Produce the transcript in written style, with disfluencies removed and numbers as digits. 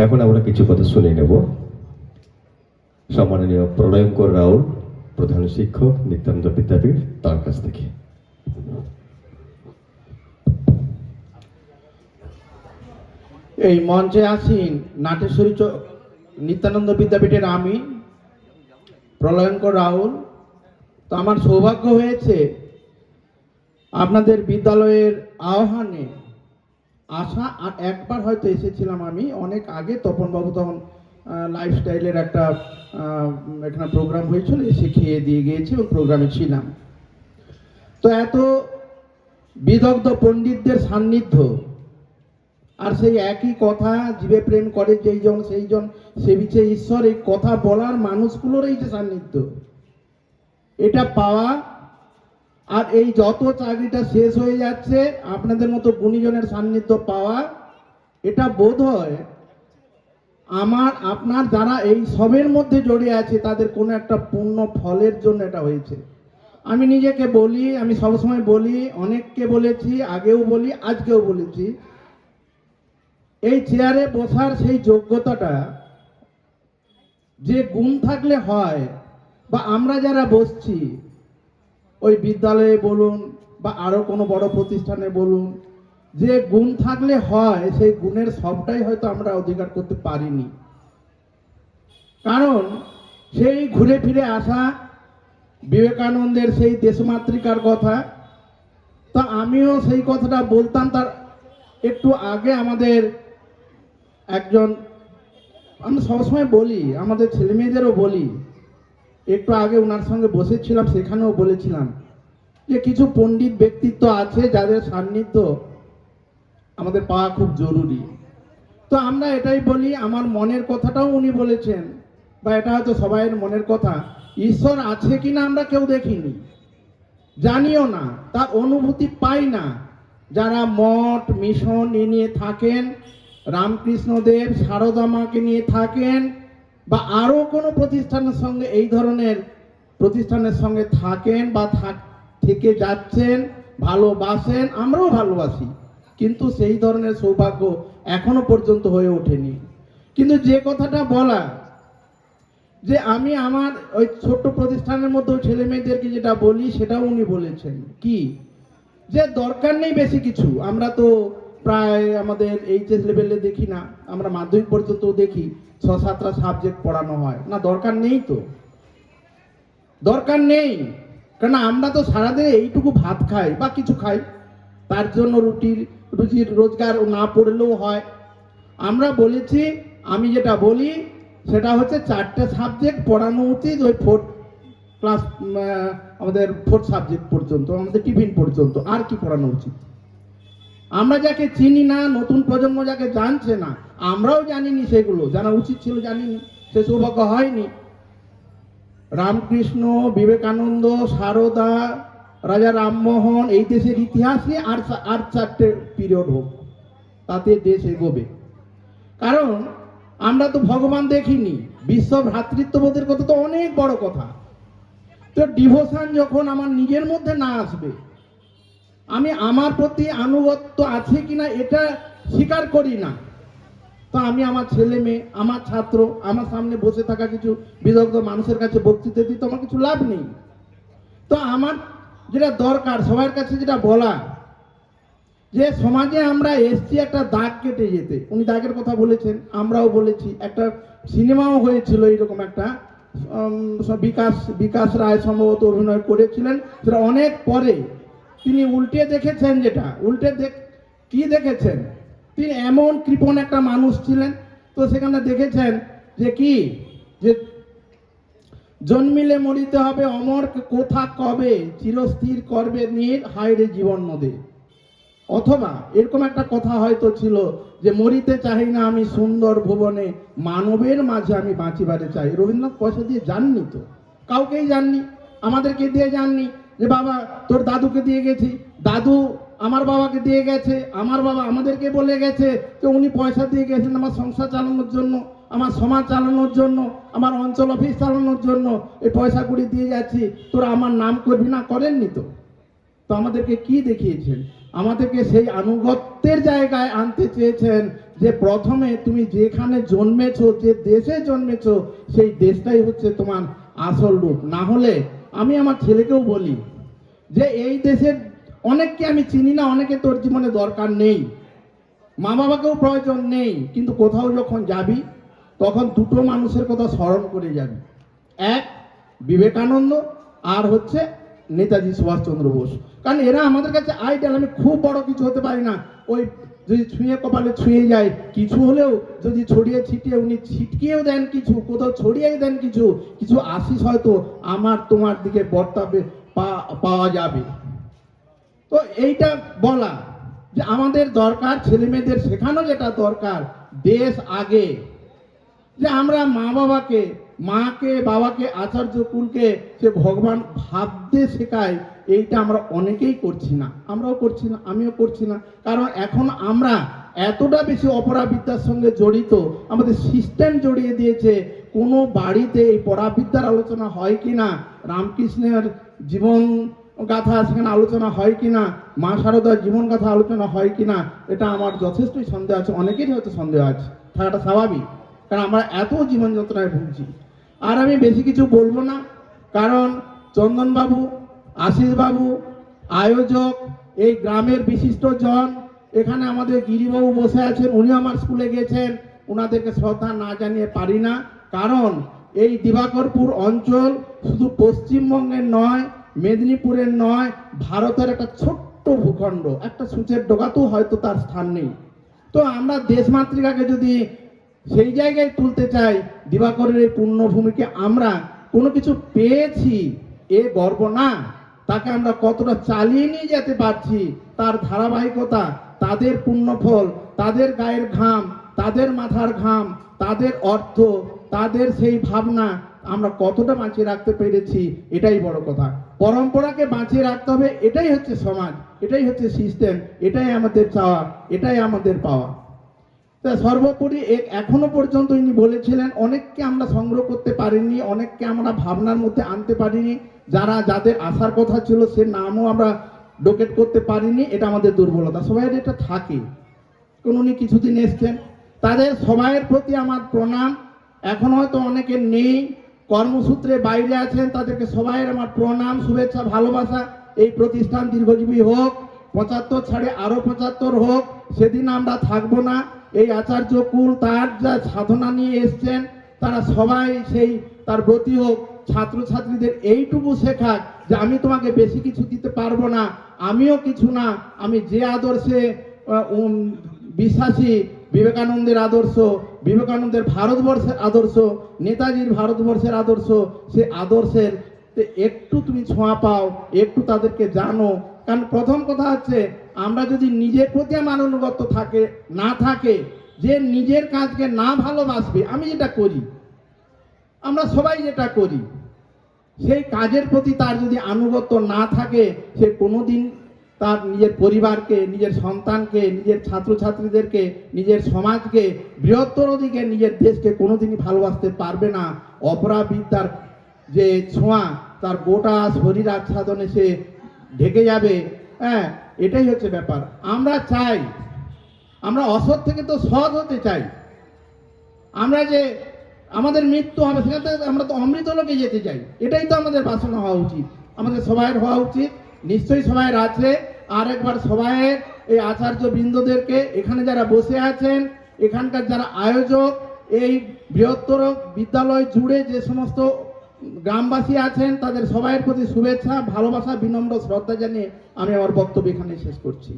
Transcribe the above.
এখন আমরা কিছু কথা শুনে নেব সম্মাননীয় প্রলয়ঙ্কর রাউল, প্রধান শিক্ষক, নিত্যানন্দ বিদ্যাপীঠ, তার কাছ থেকে। এই মঞ্চে আসীন নাটেশ্বরী নিত্যানন্দ বিদ্যাপীঠের আমি প্রলয়ঙ্কর রাউল। তো আমার সৌভাগ্য হয়েছে আপনাদের বিদ্যালয়ের আহ্বানে আসা। আর একবার হয়তো এসেছিলাম আমি অনেক আগে, তপনবাবু তখন লাইফস্টাইলের একটা এখানে প্রোগ্রাম হয়েছিল, এসে খেয়ে দিয়ে গিয়েছি এবং প্রোগ্রামে ছিলাম। তো এত বিদগ্ধ পণ্ডিতদের সান্নিধ্য, আর সেই একই কথা, জীবে প্রেম করে যেইজন সেইজন সেবিছে ঈশ্বর, এই কথা বলার মানুষগুলোর এই যে সান্নিধ্য, এটা পাওয়া, আর এই যত চাকরিটা শেষ হয়ে যাচ্ছে আপনাদের মতো গুণীজনের সান্নিধ্য পাওয়া, এটা বোধ হয় আমার আপনার যারা এই সবের মধ্যে জড়িয়ে আছে তাদের কোনো একটা পূর্ণ ফলের জন্য এটা হয়েছে। আমি নিজেকে বলি, আমি সবসময় বলি, অনেককে বলেছি, আগেও বলি, আজকেও বলেছি, এই চেয়ারে বসার সেই যোগ্যতাটা যে গুণ থাকলে হয়, বা আমরা যারা বসছি ওই বিদ্যালয়ে বলুন বা আরো কোনো বড় প্রতিষ্ঠানে বলুন, যে গুণ থাকলে হয়, সেই গুণের সবটাই হয়তো আমরা অধিকার করতে পারিনি। কারণ সেই ঘুরে ফিরে আসা বিবেকানন্দের সেই দেশমাতৃকার কথা, তা আমিও সেই কথাটা বলতাম। তার একটু আগে আমাদের একজন, আমি সবসময় বলি, আমাদের ছেলে মেয়েদেরও বলি, একটু আগে ওনার সঙ্গে বসেছিলাম, সেখানেও বলেছিলাম যে কিছু পণ্ডিত ব্যক্তিত্ব আছে যাদের সান্নিধ্য আমাদের পাওয়া খুব জরুরি। তো আমরা এটাই বলি, আমার মনের কথাটাও উনি বলেছেন, বা এটা হয়তো সবাইয়ের মনের কথা, ঈশ্বর আছে কিনা আমরা কেউ দেখিনি, জানিও না, তার অনুভূতি পাই না। যারা মঠ মিশন নিয়ে থাকেন, রামকৃষ্ণদেব সারদা মাকে নিয়ে থাকেন, বা আরো কোনো প্রতিষ্ঠানের সঙ্গে এই ধরনের প্রতিষ্ঠানের সঙ্গে থাকেন বা থেকে যাচ্ছেন, ভালোবাসেন, আমরাও ভালোবাসি, কিন্তু সেই ধরনের সৌভাগ্য এখনো পর্যন্ত হয়ে ওঠেনি। কিন্তু যে কথাটা বলা, যে আমি আমার ওই ছোট্ট প্রতিষ্ঠানের মধ্যে ছেলে মেয়েদেরকে যেটা বলি, সেটাও উনি বলেছেন কি, যে দরকার নেই বেশি কিছু। আমরা তো প্রায় আমাদের এইচএস লেভেলে দেখি না, আমরা মাধ্যমিক পর্যন্ত দেখি 6-7টা সাবজেক্ট পড়ানো হয় না, দরকার নেই। তো দরকার নেই, কারণ আমরা তো সারাদিন এইটুকু ভাত খাই বা কিছু খাই, তার জন্য রুজির রোজগার না পড়লেও হয়। আমরা বলেছি, আমি যেটা বলি সেটা হচ্ছে 4টে সাবজেক্ট পড়ানো উচিত, ওই 4th ক্লাস, আমাদের 4th সাবজেক্ট পর্যন্ত, আমাদের টিফিন পর্যন্ত, আর কি পড়ানো উচিত। আমরা যাকে চিনি না, নতুন প্রজন্ম যাকে জানছে না, আমরাও জানিনি, সেগুলো জানা উচিত ছিল, জানিনি, সে সৌভাগ্য হয়নি। রামকৃষ্ণ, বিবেকানন্দ, সারদা, রাজা রামমোহন, এই দেশের ইতিহাস নিয়ে আর 4টে পিরিয়ড হোক, তাতে দেশ এগোবে। কারণ আমরা তো ভগবান দেখিনি, বিশ্ব ভ্রাতৃত্ববোধের কথা তো অনেক বড় কথা। তো ডিভোশন যখন আমার নিজের মধ্যে না আসবে, আমি আমার প্রতি আনুগত্য আছে কিনা এটা স্বীকার করি না, তো আমি আমার ছেলে মেয়ে, আমার ছাত্র, আমার সামনে বসে থাকা কিছু বিদগ্ধ মানুষের কাছে বক্তৃতা দিতে আমার কিছু লাভ নেই। তো আমার যেটা দরকার, সবার কাছে যেটা বলা, যে সমাজে আমরা এসছি একটা দাগ কেটে যেতে। উনি দাগের কথা বলেছেন, আমরাও বলেছি, একটা সিনেমাও হয়েছিল এইরকম একটা, বিকাশ রায় সম্ভবত অভিনয় করেছিলেন, সেটা অনেক পরে তিনি উল্টে দেখেছেন। যেটা উল্টে কি দেখেছেন, তিনি এমন কৃপণ একটা মানুষ ছিলেন, তো সেখানে দেখেছেন যে কি, যে জন্মিলে মরিতে হবে অমর কোথা কবে, চিরস্থির করবে নীর হায়রে জীবন নদে। অথবা এরকম একটা কথা হয়তো ছিল যে মরিতে চাই না আমি সুন্দর ভুবনে, মানবের মাঝে আমি বাঁচিবারে চাই। রবীন্দ্রনাথ পয়সা দিয়ে যাননি, তো কাউকেই যাননি, আমাদেরকে দিয়ে যাননি, যে বাবা তোর দাদুকে দিয়ে গেছি, দাদু আমার বাবাকে দিয়ে গেছে, আমার বাবা আমাদেরকে বলে গেছে যে উনি পয়সা দিয়ে গেছেন আমার সংসার চালানোর জন্য, আমার সমাজ চালানোর জন্য, আমার অঞ্চল অফিস চালানোর জন্য, এই পয়সা কুড়ি দিয়ে যাচ্ছি, তোরা আমার নাম করবি না। করেননি তো। তো আমাদেরকে কি দেখিয়েছেন, আমাদেরকে সেই আনুগত্যের জায়গায় আনতে চেয়েছেন, যে প্রথমে তুমি যেখানে জন্মেছো, যে দেশে জন্মেছো, সেই দেশটাই হচ্ছে তোমার আসল রূপ। না হলে আমি আমার ছেলেকেও বলি যে এই দেশের অনেককে আমি চিনি না, অনেকে তোর জীবনে দরকার নেই, মা বাবাকেও প্রয়োজন নেই, কিন্তু কোথাও যখন যাবি তখন দুটো মানুষের কথা স্মরণ করে যাবি, এক বিবেকানন্দ আর হচ্ছে নেতাজি সুভাষচন্দ্র বোস। কারণ এরা আমাদের কাছে আইডল। আমি খুব বড় কিছু হতে পারি না, ওই যদি ছুঁয়ে কপালে ছুঁয়ে যায় কিছু হলেও যদি ছড়িয়ে ছিটিয়ে উনি ছিটকিয়েও দেন কিছু, কোথাও ছড়িয়েই দেন কিছু, কিছু আশিস হয়তো আমার তোমার দিকে বর্তাবে পাওয়া যাবে। তো এইটা বলা যে আমাদের দরকার, ছেলে মেয়েদের শেখানো যেটা দরকার, দেশ আগে, যে আমরা মা বাবাকে, মাকে বাবাকে, আচার্য কুলকে সে ভগবান ভাবতে শেখায়, এইটা আমরা অনেকেই করছি না, আমরাও করছি না, আমিও করছি না। কারণ এখন আমরা এতটা বেশি অপরাবিদ্যার সঙ্গে জড়িত, আমাদের সিস্টেম জড়িয়ে দিয়েছে, কোনো বাড়িতে এই পরাবিদ্যার আলোচনা হয় কি না, রামকৃষ্ণের জীবন গাথা সেখানে আলোচনা হয় কিনা, মা শারদার জীবন গাথা আলোচনা হয় কিনা, এটা আমার যথেষ্টই সন্দেহ আছে, অনেকেরই হয়তো সন্দেহ আছে, থাকাটা স্বাভাবিক, কারণ আমরা এত জীবন যন্ত্রণায় ভুগছি। আর আমি বেশি কিছু বলবো না, কারণ চন্দনবাবু, আশিসবাবু, আয়োজক, এই গ্রামের বিশিষ্ট জন, এখানে আমাদের গিরিবাবু বসে আছেন, উনিও আমার স্কুলে গেছেন, ওনাদেরকে শ্রদ্ধা না জানিয়ে পারি না। কারণ এই দিবাকরপুর অঞ্চল শুধু পশ্চিমবঙ্গের নয়, মেদিনীপুরের নয়, ভারতের একটা ছোট্ট ভূখণ্ড, একটা সূচের ডোকাতেও হয়তো তার স্থান নেই। তো আমরা দেশমাতৃকাকে যদি সেই জায়গায় তুলতে চাই, দিবাকরের এই পুণ্যভূমিকে আমরা কোনো কিছু পেয়েছি এ গর্ব না, তাকে আমরা কতটা চালিয়ে নিয়ে যেতে পারছি, তার ধারাবাহিকতা, তাদের পুণ্যফল, তাদের গায়ের ঘাম, তাদের মাথার ঘাম, তাদের অর্থ, তাদের সেই ভাবনা আমরা কতটা বাঁচিয়ে রাখতে পেরেছি, এটাই বড় কথা। পরম্পরাকে বাঁচিয়ে রাখতে হবে, এটাই হচ্ছে সমাজ, এটাই হচ্ছে সিস্টেম, এটাই আমাদের চাওয়া, এটাই আমাদের পাওয়া। তা সর্বোপরি এখনো পর্যন্ত ইনি বলেছিলেন, অনেককে আমরা সংগ্রহ করতে পারিনি, অনেককে আমরা ভাবনার মধ্যে আনতে পারিনি, যাদের আসার কথা ছিল সে নামও আমরা ডোকেট করতে পারিনি, এটা আমাদের দুর্বলতা, সবাই এটা থাকে। কোন উনি কিছুদিন এসছেন, তাদের সবাইয়ের প্রতি আমার প্রণাম। এখন হয়তো অনেকে নেই, কর্মসূত্রে বাইরে আছেন, তাদেরকে সবাইয়ের আমার প্রণাম, শুভেচ্ছা, ভালোবাসা। এই প্রতিষ্ঠান দীর্ঘজীবী হোক, 75 ছাড়ে আরো 75 হোক, সেদিন আমরা থাকবো না। এই আচার্য কুল তার যা সাধনা নিয়ে এসছেন, তারা সবাই সেই তার ব্রতী হোক। ছাত্রছাত্রীদের এইটুকু শেখাক যে আমি তোমাকে বেশি কিছু দিতে পারবো না, আমিও কিছু না, আমি যে আদর্শে বিশ্বাসী, বিবেকানন্দের আদর্শ, বিবেকানন্দের ভারতবর্ষের আদর্শ, নেতাজির ভারতবর্ষের আদর্শ, সে আদর্শের একটু তুমি ছোঁয়া পাও, একটু তাদেরকে জানো। কারণ প্রথম কথা হচ্ছে, আমরা যদি নিজের প্রতি আমার আনুগত্য না থাকে, যে নিজের কাজকে না ভালোবাসবে, আমি যেটা করি, আমরা সবাই যেটা করি, সেই কাজের প্রতি তার যদি আনুগত্য না থাকে, সে কোনোদিন তার নিজের পরিবারকে, নিজের সন্তানকে, নিজের ছাত্রছাত্রীদেরকে, নিজের সমাজকে, বৃহত্তর দিকে নিজের দেশকে কোনোদিনই ভালোবাসতে পারবে না। অপরাবিদ্যার যে ছোঁয়া তার গোটা শরীর আচ্ছাদনে সে ঢেকে যাবে। হ্যাঁ, এটাই হচ্ছে ব্যাপার। আমরা চাই, আমরা অসৎ থেকে তো সৎ হতে চাই। আমরা যে আমাদের মৃত্যু হবে, সেখান থেকে আমরা তো অমৃত লোকে যেতে চাই, এটাই তো আমাদের বাসনা হওয়া উচিত, আমাদের সবাইয়ের হওয়া উচিত। নিশ্চয়ই সবাইয়ের আছে। আর একবার সবাইয়ের এই আচার্য বৃন্দদেরকে, এখানে যারা বসে আছেন, এখানকার যারা আয়োজক, এই বৃহত্তর বিদ্যালয় জুড়ে যে সমস্ত গ্রামবাসী আছেন, তাদের সবাইয়ের প্রতি শুভেচ্ছা, ভালোবাসা, বিনম্র শ্রদ্ধা জানিয়ে আমি আমার বক্তব্য এখানে শেষ করছি।